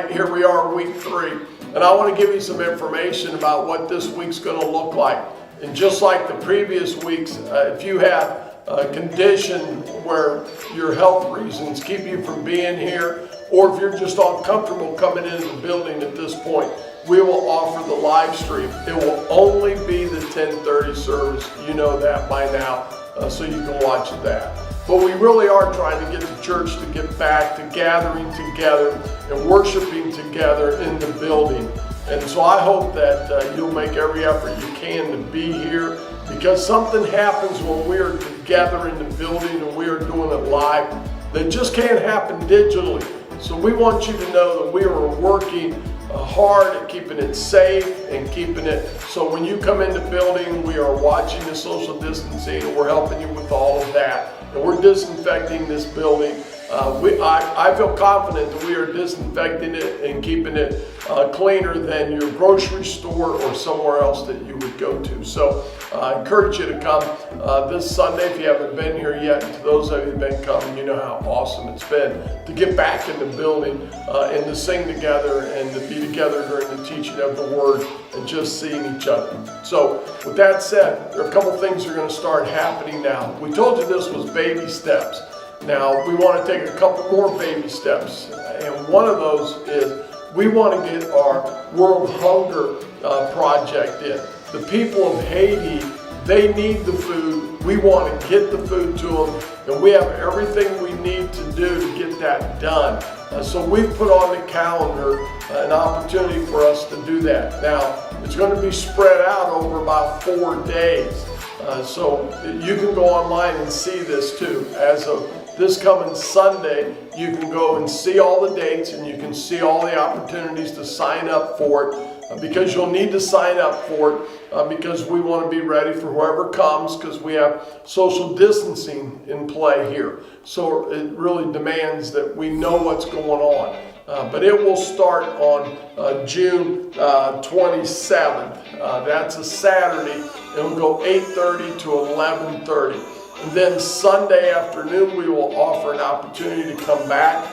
right, here we are, week 3. And I want to give you some information about what this week's going to look like. And just like the previous weeks, if you have a condition where your health reasons keep you from being here, or if you're just uncomfortable coming into the building at this point, we will offer the live stream. It will only be the 10:30 service. You know that by now, so you can watch that. But we really are trying to get the church to get back to gathering together and worshiping together in the building. And so I hope that you'll make every effort you can to be here, because something happens when we are together in the building and we are doing it live that just can't happen digitally. So we want you to know that we are working hard at keeping it safe and keeping it so when you come in the building, we are watching the social distancing and we're helping you with all of that. And we're disinfecting this building. I feel confident that we are disinfecting it and keeping it cleaner than your grocery store or somewhere else that you would go to. So I encourage you to come this Sunday if you haven't been here yet. And to those of you who have been coming, you know how awesome it's been to get back in the building and to sing together and to be together during the teaching of the Word and just seeing each other. So with that said, there are a couple things that are going to start happening now. We told you this was baby steps. Now, we want to take a couple more baby steps, and one of those is we want to get our World Hunger Project in. The people of Haiti, they need the food. We want to get the food to them, and we have everything we need to do to get that done. So we've put on the calendar an opportunity for us to do that. Now, it's going to be spread out over about 4 days. So you can go online and see this too. As of this coming Sunday, you can go and see all the dates and you can see all the opportunities to sign up for it, because you'll need to sign up for it because we want to be ready for whoever comes, because we have social distancing in play here. So it really demands that we know what's going on. But it will start on June 27th. That's a Saturday. It'll go 8:30 to 11:30. And then Sunday afternoon, we will offer an opportunity to come back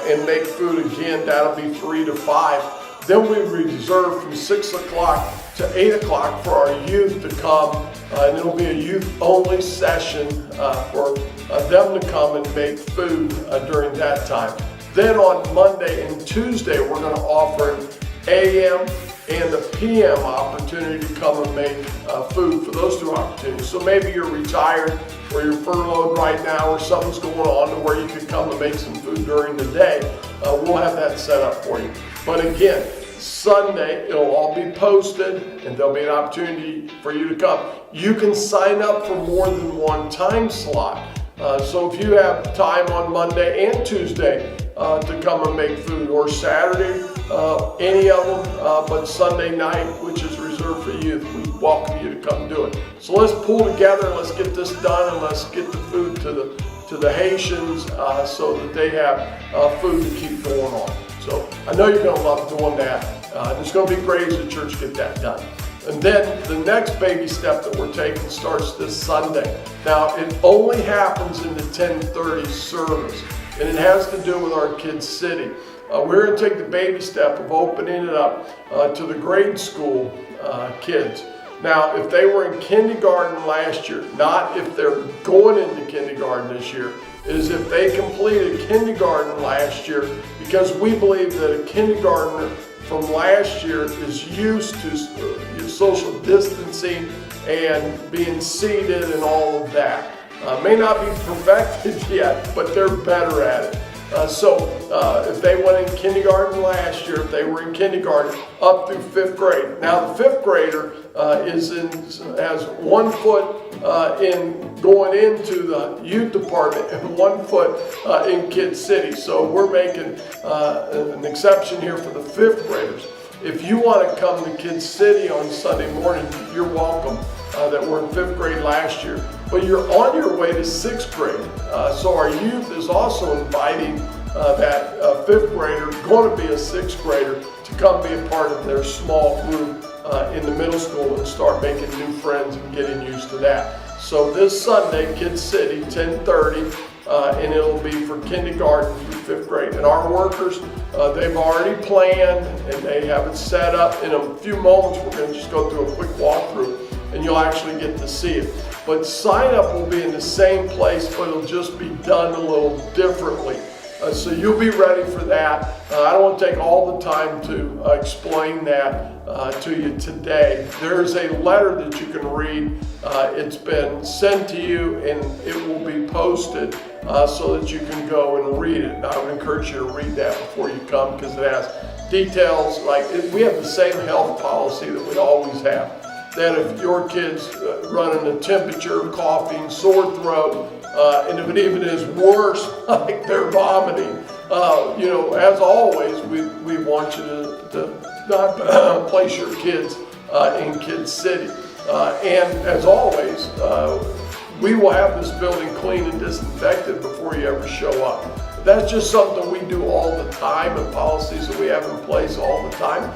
and make food again. That'll be 3 to 5. Then we reserve from 6 o'clock to 8 o'clock for our youth to come. And it'll be a youth-only session for them to come and make food during that time. Then on Monday and Tuesday, we're going to offer an AM and a PM opportunity to come and make food for those 2 opportunities. So maybe you're retired or you're furloughed right now or something's going on to where you could come and make some food during the day. We'll have that set up for you. But again, Sunday, it'll all be posted and there'll be an opportunity for you to come. You can sign up for more than one time slot. So if you have time on Monday and Tuesday to come and make food, or Saturday, any of them, but Sunday night, which is reserved for youth, we welcome you to come do it. So let's pull together, let's get this done, and let's get the food to the Haitians so that they have food to keep going on. So I know you're going to love doing that. It's going to be great as the church get that done. And then the next baby step that we're taking starts this Sunday. Now, it only happens in the 10:30 service, and it has to do with our Kids City. We're going to take the baby step of opening it up to the grade school kids. Now, if they were in kindergarten last year, not if they're going into kindergarten this year, is if they completed kindergarten last year, because we believe that a kindergartner from last year is used to social distancing and being seated and all of that. May not be perfected yet, but they're better at it. So if they went in kindergarten last year, if they were in kindergarten up through 5th grade. Now the 5th grader has 1 foot in going into the youth department and 1 foot in Kids City. So we're making an exception here for the 5th graders. If you want to come to Kids City on Sunday morning, you're welcome. That were in 5th grade last year. But you're on your way to 6th grade. So our youth is also inviting that 5th grader, going to be a 6th grader, to come be a part of their small group in the middle school and start making new friends and getting used to that. So this Sunday, Kids City, 10:30, and it'll be for kindergarten through fifth grade. And our workers, they've already planned and they have it set up. In a few moments, we're going to just go through a quick walkthrough and you'll actually get to see it. But sign up will be in the same place, but it'll just be done a little differently. So you'll be ready for that. I don't want to take all the time to explain that to you today. There's a letter that you can read. It's been sent to you and it will be posted so that you can go and read it. And I would encourage you to read that before you come, because it has details like we have the same health policy that we always have. That if your kid's running a temperature, coughing, sore throat, and if it even is worse, like they're vomiting, as always, we want you to not place your kids in Kid City. And as always, we will have this building clean and disinfected before you ever show up. That's just something we do all the time, and policies that we have in place all the time.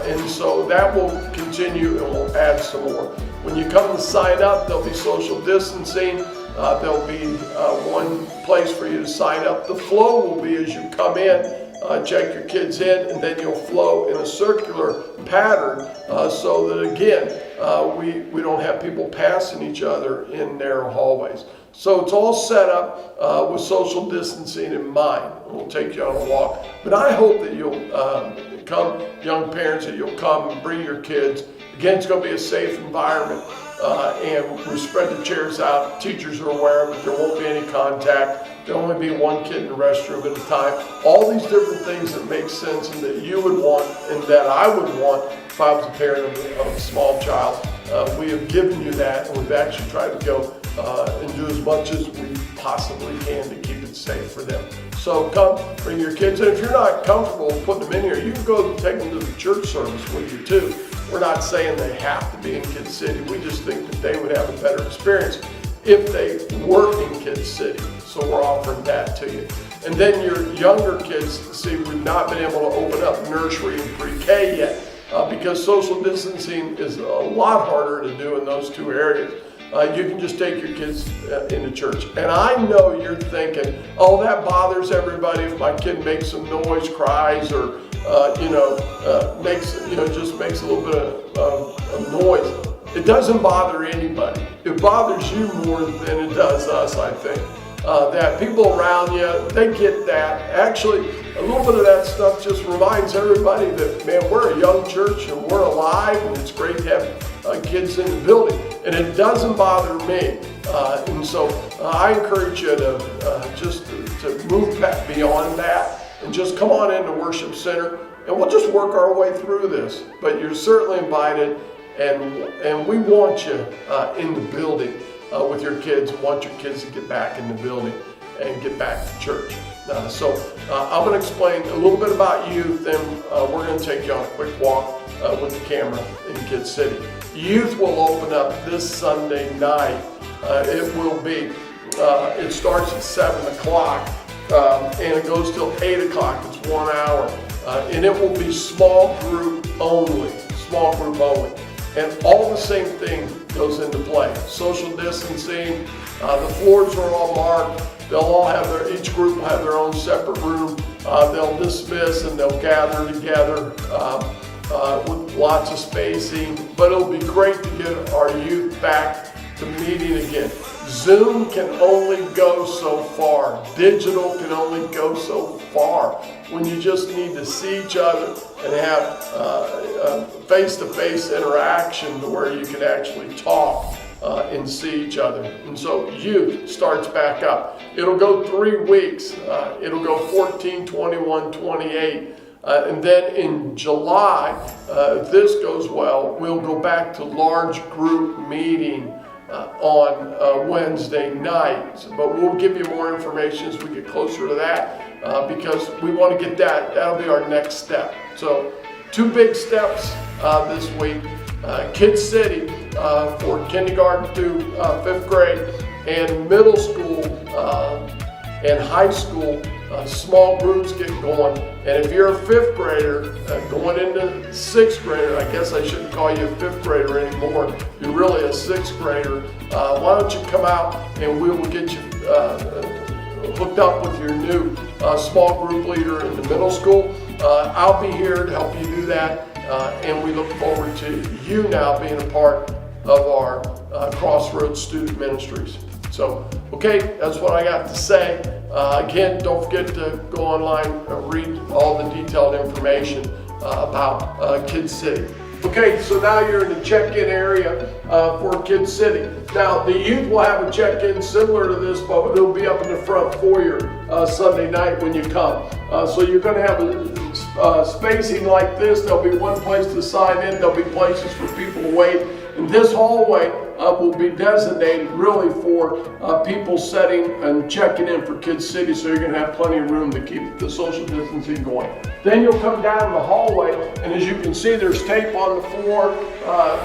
And so that will continue and we'll add some more. When you come to sign up, there'll be social distancing. There'll be one place for you to sign up. The flow will be as you come in, check your kids in, and then you'll flow in a circular pattern so that, again, we don't have people passing each other in narrow hallways. So it's all set up with social distancing in mind. We'll take you on a walk. But I hope that you'll come, young parents, that you'll come and bring your kids. Again, it's going to be a safe environment. And we spread the chairs out. Teachers are aware of it. There won't be any contact. There'll only be one kid in the restroom at a time. All these different things that make sense and that you would want and that I would want if I was a parent of a small child. We have given you that, and we've actually tried to go and do as much as we possibly can to keep it safe for them. So come, bring your kids. And if you're not comfortable putting them in here, you can go take them to the church service with you too. We're not saying they have to be in Kid City. We just think that they would have a better experience if they were in Kid City. So we're offering that to you. And then your younger kids, see, we've not been able to open up nursery and pre-K yet because social distancing is a lot harder to do in those two areas. You can just take your kids into church. And I know you're thinking, oh, that bothers everybody if my kid makes some noise, cries, or just makes a little bit of noise. It doesn't bother anybody. It bothers you more than it does us, I think. That people around you, they get that. Actually, a little bit of that stuff just reminds everybody that, man, we're a young church and we're alive, and it's great to have kids in the building. And it doesn't bother me. And so I encourage you to just to move beyond that and just come on into Worship Center, and we'll just work our way through this. But you're certainly invited, and we want you in the building with your kids. We want your kids to get back in the building and get back to church. So I'm going to explain a little bit about youth, then we're going to take you on a quick walk with the camera in Kid City. Youth will open up this Sunday night. It will be, it starts at 7 o'clock and it goes till 8 o'clock. It's 1 hour. And it will be small group only. And all the same thing goes into play. Social distancing, the floors are all marked. They'll all have each group will have their own separate room. They'll dismiss and they'll gather together with lots of spacing. But it'll be great to get our youth back to meeting again. Zoom can only go so far. Digital can only go so far. When you just need to see each other and have face-to-face interaction to where you can actually talk and see each other. And so youth starts back up. It'll go 3 weeks. It'll go 14, 21, 28. And then in July, if this goes well, we'll go back to large group meeting on Wednesday night. But we'll give you more information as we get closer to that because we want to get that. That'll be our next step. So 2 big steps this week. Kid City for kindergarten through 5th grade, and middle school and high school small groups get going. And if you're a 5th grader going into 6th grader, I guess I shouldn't call you a 5th grader anymore. You're really a 6th grader. Why don't you come out and we will get you hooked up with your new small group leader in the middle school. I'll be here to help you do that, and we look forward to you now being a part of our Crossroads student ministries. So, okay, that's what I got to say. Again, don't forget to go online and read all the detailed information about Kid City. Okay, so now you're in the check-in area for Kid City. Now, the youth will have a check-in similar to this, but it'll be up in the front foyer Sunday night when you come. So you're going to have a spacing like this. There'll be one place to sign in. There'll be places for people to wait. And this hallway will be designated really for people setting and checking in for Kid City, so you're going to have plenty of room to keep the social distancing going. Then you'll come down the hallway, and as you can see, there's tape on the floor.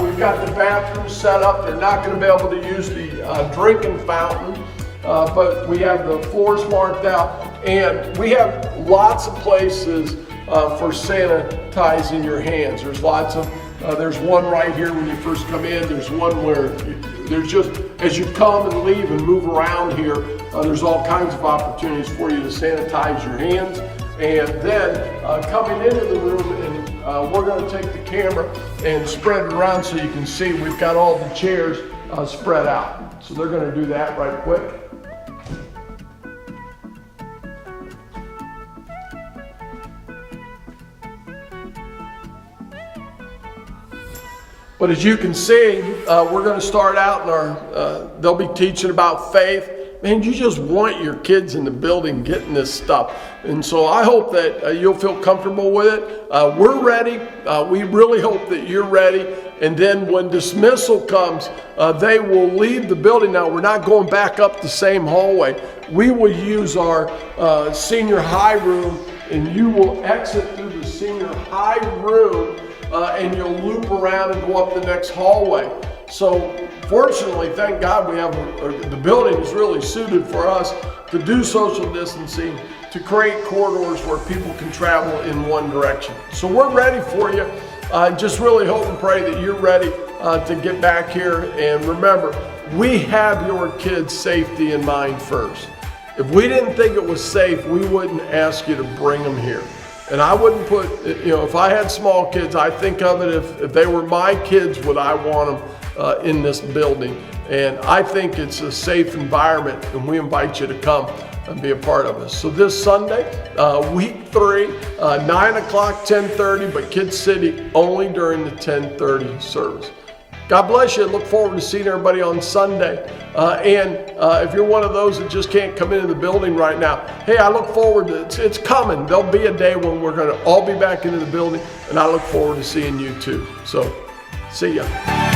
We've got the bathrooms set up. They're not going to be able to use the drinking fountain, but we have the floors marked out, and we have lots of places for sanitizing your hands. There's lots of there's one right here when you first come in. There's one where there's just, as you come and leave and move around here, there's all kinds of opportunities for you to sanitize your hands. And then coming into the room, and we're going to take the camera and spread it around so you can see we've got all the chairs spread out. So they're going to do that right quick. But as you can see, we're going to start out in our, they'll be teaching about faith. Man, you just want your kids in the building getting this stuff. And so I hope that you'll feel comfortable with it. We're ready. We really hope that you're ready. And then when dismissal comes, they will leave the building. Now, we're not going back up the same hallway. We will use our senior high room, and you will exit through the senior high room, and you'll loop around and go up the next hallway. So fortunately, thank God, we have the building is really suited for us to do social distancing, to create corridors where people can travel in one direction. So we're ready for you. Just really hope and pray that you're ready to get back here. And remember, we have your kids' safety in mind first. If we didn't think it was safe, we wouldn't ask you to bring them here. And I wouldn't put, if I had small kids, I think of it, if they were my kids, would I want them in this building? And I think it's a safe environment, and we invite you to come and be a part of us. So this Sunday, week 3, 9 o'clock, 10:30, but Kid City only during the 10:30 service. God bless you. Look forward to seeing everybody on Sunday. And if you're one of those that just can't come into the building right now, hey, I look forward to it's coming. There'll be a day when we're going to all be back into the building, and I look forward to seeing you too. So, see ya.